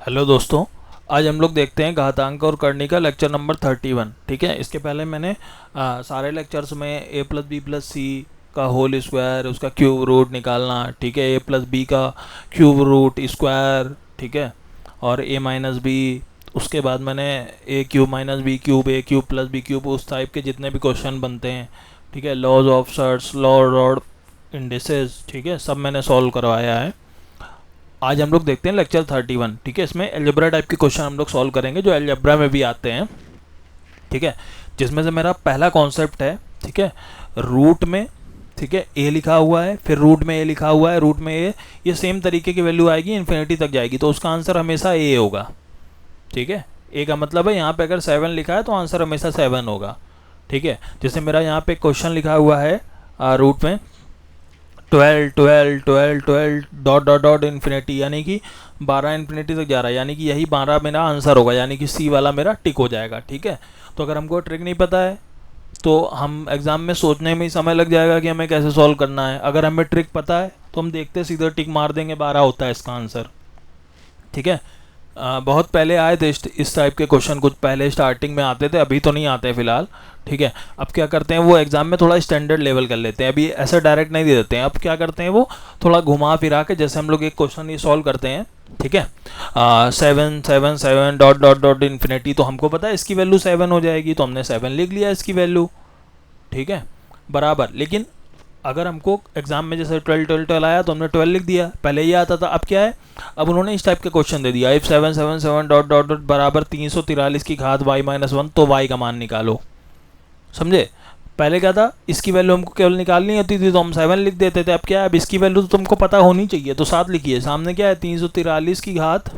Hello दोस्तों, आज हम लोग देखते हैं घातांक और करनी का लेक्चर नंबर 31। ठीक है, इसके पहले मैंने सारे लेक्चर्स में A plus B plus C का होल स्क्वायर, उसका क्यूब रूट निकालना, ठीक है, ए प्लस बी का क्यूब रूट स्क्वायर, ठीक है, और ए माइनस बी, उसके बाद मैंने A cube minus B cube, A cube plus B cube, उस टाइप के जितने भी क्वेश्चन बनते हैं, ठीक है, laws of surds, law rod indices, ठीक है, सब मैंने सॉल्व करवाया है। आज हम लोग देखते हैं लेक्चर 31। ठीक है, इसमें एल्जेब्रा टाइप के क्वेश्चन हम लोग सॉल्व करेंगे जो एल्जेब्रा में भी आते हैं। ठीक है, जिसमें से मेरा पहला कॉन्सेप्ट है, ठीक है, रूट में, ठीक है, ए लिखा हुआ है, फिर रूट में ए लिखा हुआ है, रूट में ए, ये सेम तरीके की वैल्यू आएगी, इन्फिनिटी तक जाएगी, तो उसका आंसर हमेशा ए होगा। ठीक है, ए का मतलब है यहाँ पे अगर 7 लिखा है तो आंसर हमेशा 7 होगा। ठीक है, जैसे मेरा यहाँ पे क्वेश्चन लिखा हुआ है रूट में 12 12 12 12 डॉट डॉट डॉट इन्फिनिटी, यानी कि 12 इन्फिनिटी तक जा रहा है, यानी कि यही 12 मेरा आंसर होगा, यानी कि सी वाला मेरा टिक हो जाएगा। ठीक है, तो अगर हमको ट्रिक नहीं पता है तो हम एग्ज़ाम में सोचने में ही समय लग जाएगा कि हमें कैसे सॉल्व करना है। अगर हमें ट्रिक पता है तो हम देखते सीधे टिक मार देंगे, 12 होता है इसका आंसर। ठीक है, बहुत पहले आए थे इस टाइप के क्वेश्चन, कुछ पहले स्टार्टिंग में आते थे, अभी तो नहीं आते फिलहाल। ठीक है, अब क्या करते हैं वो एग्जाम में थोड़ा स्टैंडर्ड लेवल कर लेते हैं, अभी ऐसा डायरेक्ट नहीं दे देते हैं। अब क्या करते हैं वो थोड़ा घुमा फिरा के, जैसे हम लोग एक क्वेश्चन ये सॉल्व करते हैं, ठीक है, 7 7 7 डॉट डॉट डॉट इन्फिनिटी, तो हमको पता है इसकी वैल्यू 7 हो जाएगी, तो हमने 7 लिख लिया इसकी वैल्यू। ठीक है, बराबर। लेकिन अगर हमको एग्जाम में जैसे 12 12 12 आया तो हमने 12 लिख दिया, पहले ये आता था। अब क्या है, अब उन्होंने इस टाइप के क्वेश्चन दे दिया, इफ 7 7 7 डॉट डॉट डॉट बराबर 343 की घात y माइनस 1, तो y का मान निकालो। समझे, पहले क्या था, इसकी वैल्यू हमको केवल निकालनी होती थी तो हम 7 लिख देते थे। अब क्या है, अब इसकी वैल्यू तो तुमको पता होनी चाहिए, तो 7 लिखिए। सामने क्या है, 343 की घात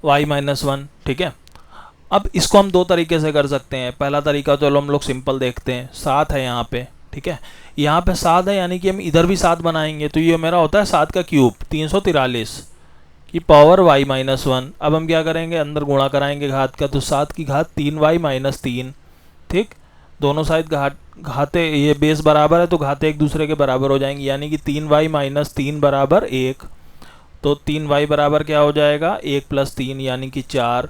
y माइनस 1। ठीक है, अब इसको हम दो तरीके से कर सकते हैं। पहला तरीका चलो हम लोग सिंपल देखते हैं, 7 है यहाँ पे, ठीक है, यहाँ पे 7 है, यानी कि हम इधर भी 7 बनाएंगे, तो ये मेरा होता है 7 का क्यूब, 343 की पावर y माइनस 1। अब हम क्या करेंगे, अंदर गुणा कराएंगे घात का, तो 7 की घात 3y माइनस 3। ठीक, दोनों साइड घाते, ये बेस बराबर है तो घाते एक दूसरे के बराबर हो जाएंगी, यानी कि 3y माइनस 3 बराबर 1। तो 3y बराबर क्या हो जाएगा, 1 प्लस 3 यानी कि 4।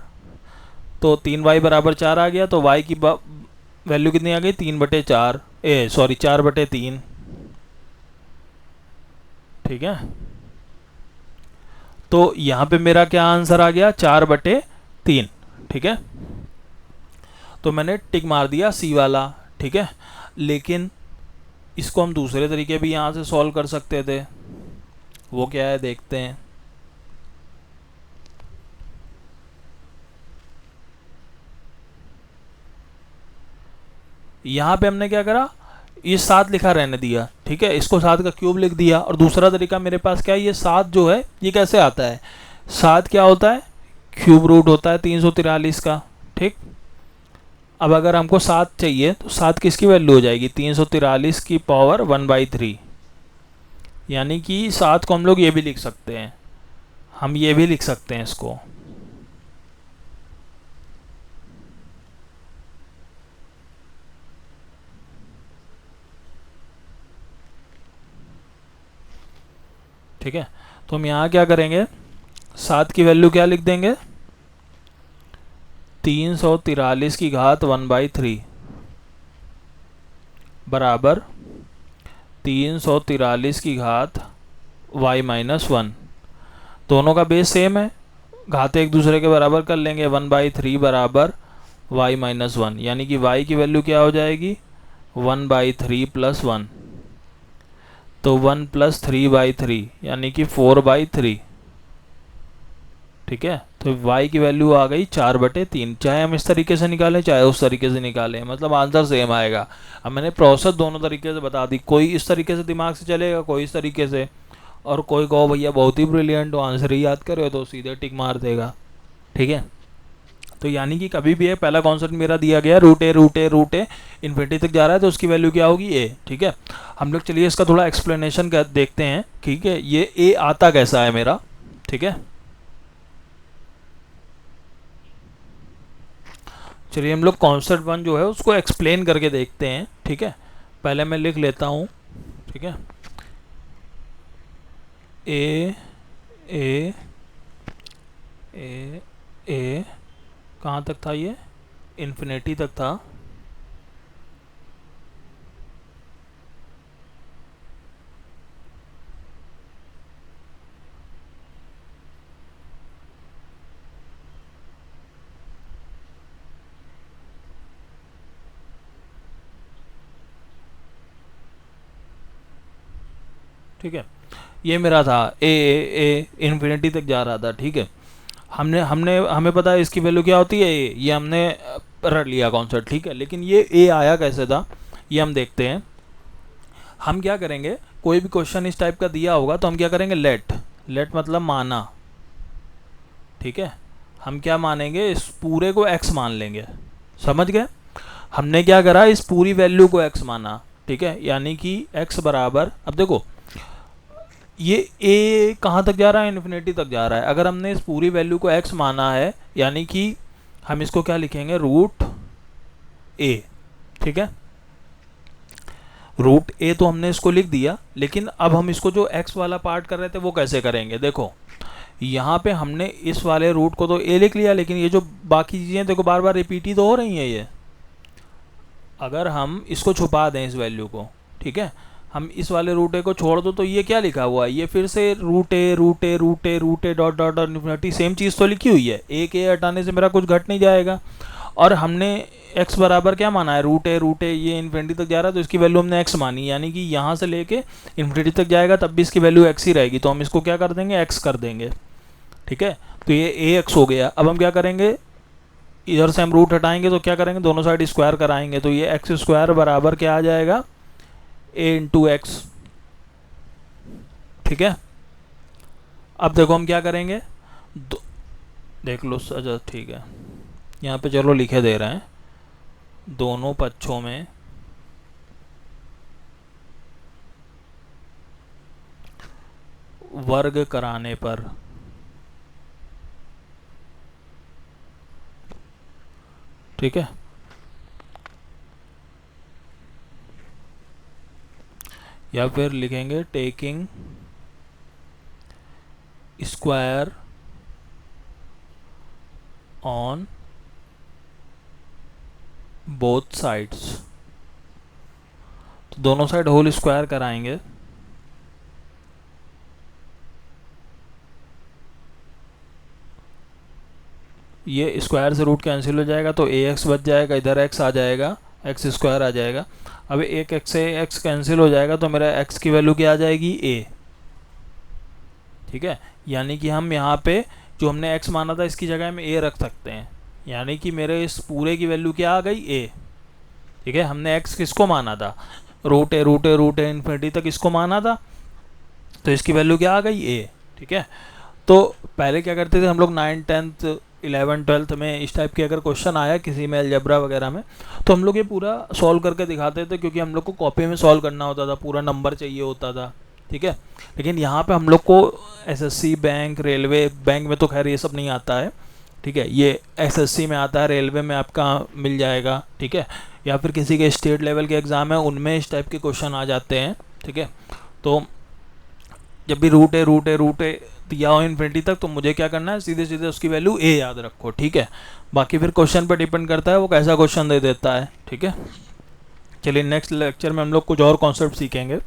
तो 3y बराबर 4 आ गया, तो y की वैल्यू कितनी आ गई, 3/4, 4/3। ठीक है, तो यहाँ पे मेरा क्या आंसर आ गया, 4/3। ठीक है, तो मैंने टिक मार दिया सी वाला। ठीक है, लेकिन इसको हम दूसरे तरीके भी यहाँ से सॉल्व कर सकते थे, वो क्या है देखते हैं। यहाँ पे हमने क्या करा, ये 7 लिखा रहने दिया, ठीक है, इसको 7 का क्यूब लिख दिया। और दूसरा तरीका मेरे पास क्या है, ये 7 जो है ये कैसे आता है, 7 क्या होता है, क्यूब रूट होता है 343 का। ठीक, अब अगर हमको 7 चाहिए तो 7 किसकी वैल्यू हो जाएगी, 343 की पावर 1/3, यानी कि 7 को हम लोग ये भी लिख सकते हैं, हम ये भी लिख सकते हैं इसको। ठीक है, तो हम यहाँ क्या करेंगे, 7 की वैल्यू क्या लिख देंगे, 343 की घात 1/3 बराबर 343 की घात y माइनस 1। दोनों का बेस सेम है, घाते एक दूसरे के बराबर कर लेंगे, 1/3 बराबर y माइनस 1, यानी कि y की वैल्यू क्या हो जाएगी, 1/3 प्लस 1, तो 1 प्लस 3/3 यानी कि 4/3। ठीक है, तो y की वैल्यू आ गई 4/3। चाहे हम इस तरीके से निकालें चाहे उस तरीके से निकालें, मतलब आंसर सेम आएगा। अब मैंने प्रोसेस दोनों तरीके से बता दी, कोई इस तरीके से दिमाग से चलेगा, कोई इस तरीके से, और कोई कहो भैया बहुत ही ब्रिलियंट हो, आंसर ही याद करे तो सीधे टिक मार देगा। ठीक है, तो यानी कि कभी भी है, पहला कॉन्सेप्ट मेरा दिया गया रूट ए इन्फिनिटी तक जा रहा है तो उसकी वैल्यू क्या होगी, ए। ठीक है, हम लोग चलिए इसका थोड़ा एक्सप्लेनेशन देखते हैं। ठीक है, ये ए आता कैसा है मेरा। ठीक है, चलिए हम लोग कॉन्सेप्ट 1 जो है उसको एक्सप्लेन करके देखते हैं। ठीक है, पहले मैं लिख लेता हूँ। ठीक है, ए ए कहाँ तक था ये, इन्फिनिटी तक था। ठीक है, ये मेरा था ए इन्फिनिटी तक जा रहा था। ठीक है, हमने हमने हमें पता है इसकी वैल्यू क्या होती है ए, ये हमने रट लिया कॉन्सेप्ट। ठीक है, लेकिन ये ए आया कैसे था ये हम देखते हैं। हम क्या करेंगे, कोई भी क्वेश्चन इस टाइप का दिया होगा तो हम क्या करेंगे, लेट मतलब माना। ठीक है, हम क्या मानेंगे, इस पूरे को x मान लेंगे। समझ गए, हमने क्या करा, इस पूरी वैल्यू को x माना। ठीक है, यानी कि x बराबर, अब देखो ये a कहाँ तक जा रहा है, इन्फिनिटी तक जा रहा है। अगर हमने इस पूरी वैल्यू को x माना है, यानी कि हम इसको क्या लिखेंगे, रूट a। ठीक है, रूट a तो हमने इसको लिख दिया, लेकिन अब हम इसको जो x वाला पार्ट कर रहे थे वो कैसे करेंगे। देखो यहाँ पे हमने इस वाले रूट को तो a लिख लिया, लेकिन ये जो बाकी चीज़ें देखो बार बार रिपीट ही तो हो रही हैं ये। अगर हम इसको छुपा दें इस वैल्यू को, ठीक है, हम इस वाले रूट ए को छोड़ दो तो ये क्या लिखा हुआ है, ये फिर से root a dot dot dot infinity, same चीज़ तो लिखी हुई है। एक ए हटाने से मेरा कुछ घट नहीं जाएगा। और हमने x बराबर क्या माना है, रूट ए, ये इन्फिनिटी तक जा रहा है तो इसकी वैल्यू हमने x मानी, यानी कि यहाँ से लेके इन्फिनिटी तक जाएगा तब भी इसकी वैल्यू x ही रहेगी। तो हम इसको क्या कर देंगे, x कर देंगे। ठीक है, तो ये ax हो गया। अब हम क्या करेंगे, इधर से हम रूट हटाएंगे तो क्या करेंगे, दोनों साइड स्क्वायर कराएंगे तो ये एक्स स्क्वायर बराबर क्या आ जाएगा, a इंटू एक्स। ठीक है, अब देखो हम क्या करेंगे, देख लो अच्छा ठीक है, यहाँ पे चलो लिखे दे रहे हैं, दोनों पक्षों में वर्ग कराने पर ठीक है, या फिर लिखेंगे taking square on both sides. तो दोनों साइड होल स्क्वायर कराएंगे, ये स्क्वायर से रूट कैंसिल हो जाएगा तो ए एक्स बच जाएगा, इधर एक्स आ जाएगा, एक्स स्क्वायर आ जाएगा। अब एक एक्स से एक्स कैंसिल हो जाएगा तो मेरा एक्स की वैल्यू क्या आ जाएगी, ए। ठीक है, यानी कि हम यहाँ पे जो हमने एक्स माना था इसकी जगह में ए रख सकते हैं, यानी कि मेरे इस पूरे की वैल्यू क्या आ गई, ए। ठीक है, हमने एक्स किसको माना था, रूट ए इन्फिनिटी तक इसको माना था, तो इसकी वैल्यू क्या आ गई, ए। ठीक है, तो पहले क्या करते थे हम लोग 9th 10th 11th 12th में इस टाइप के अगर क्वेश्चन आया किसी में अलजेब्रा वगैरह में तो हम लोग ये पूरा सॉल्व करके दिखाते थे, क्योंकि हम लोग को कॉपी में सॉल्व करना होता था, पूरा नंबर चाहिए होता था। ठीक है, लेकिन यहाँ पे हम लोग को एसएससी बैंक रेलवे, बैंक में तो खैर ये सब नहीं आता है। ठीक है, ये एसएससी में आता है, रेलवे में आपका मिल जाएगा। ठीक है, या फिर किसी के स्टेट लेवल के एग्ज़ाम है उनमें इस टाइप के क्वेश्चन आ जाते हैं। ठीक है, तो जब भी रूट ए दिया हो इन्फिनिटी तक तो मुझे क्या करना है, सीधे सीधे उसकी वैल्यू ए याद रखो। ठीक है, बाकी फिर क्वेश्चन पर डिपेंड करता है वो कैसा क्वेश्चन दे देता है। ठीक है, चलिए नेक्स्ट लेक्चर में हम लोग कुछ और कॉन्सेप्ट सीखेंगे।